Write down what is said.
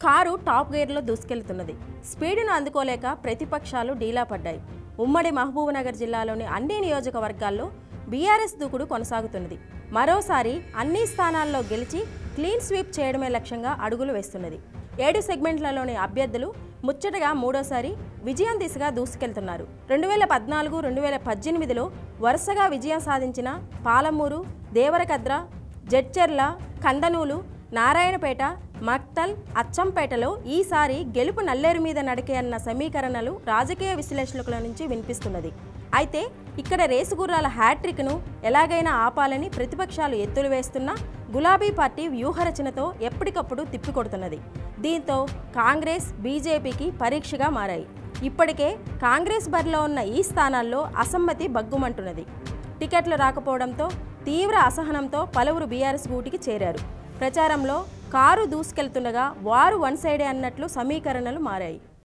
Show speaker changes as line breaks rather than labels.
Car top గేర్లో దూసుకెళ్తున్నది. స్పీడును అందుకోలేక ప్రతిపక్షాలు డీలా పడ్డాయి. ఉమ్మడి మహబూబ్నగర్ జిల్లాలోని అన్ని నియోజకవర్గాల్లో బీఆర్ఎస్ దూకుడు కొనసాగుతున్నది. మరోసారి అన్ని స్థానాల్లో గెలిచి క్లీన్ స్వీప్ చేయడమే లక్ష్యంగా అడుగులు వేస్తున్నది. 7 సెగ్మెంట్లలోని అభ్యర్థులు ముచ్చటగా మూడోసారి విజయం దిశగా దూసుకెళ్తున్నారు. 2014, 2018లో వరుసగా విజయం సాధించిన పాలమూరు, దేవరకద్ర, జడ్చర్ల, కందనూలు, నారాయణపేట, మక్తల్, అచ్చంపేటలో ఈసారి గెలుపు నల్లేరు మీద నడికే అన్న సమీకరణలు రాజకీయ విశ్లేషకుల నుంచి వినిపిస్తున్నది. అయితే ఇక్కడ రేసుగుర్రాల హ్యాట్రిక్ను ఎలాగైనా ఆపాలని ప్రతిపక్షాలు ఎత్తులు వేస్తున్నా గులాబీ పార్టీ వ్యూహరచనతో ఎప్పటికప్పుడు తిప్పికొడుతున్నది. దీంతో కాంగ్రెస్, బీజేపీకి పరీక్షగా మారాయి. ఇప్పటికే కాంగ్రెస్ బరిలో ఉన్న ఈ స్థానాల్లో అసమ్మతి బగ్గుమంటున్నది. టికెట్లు రాకపోవడంతో తీవ్ర అసహనంతో పలువురు బీఆర్ఎస్ గూటికి చేరారు. ప్రచారంలో కారు దూసుకెళ్తుండగా వారు వన్ సైడే అన్నట్లు సమీకరణలు మారాయి.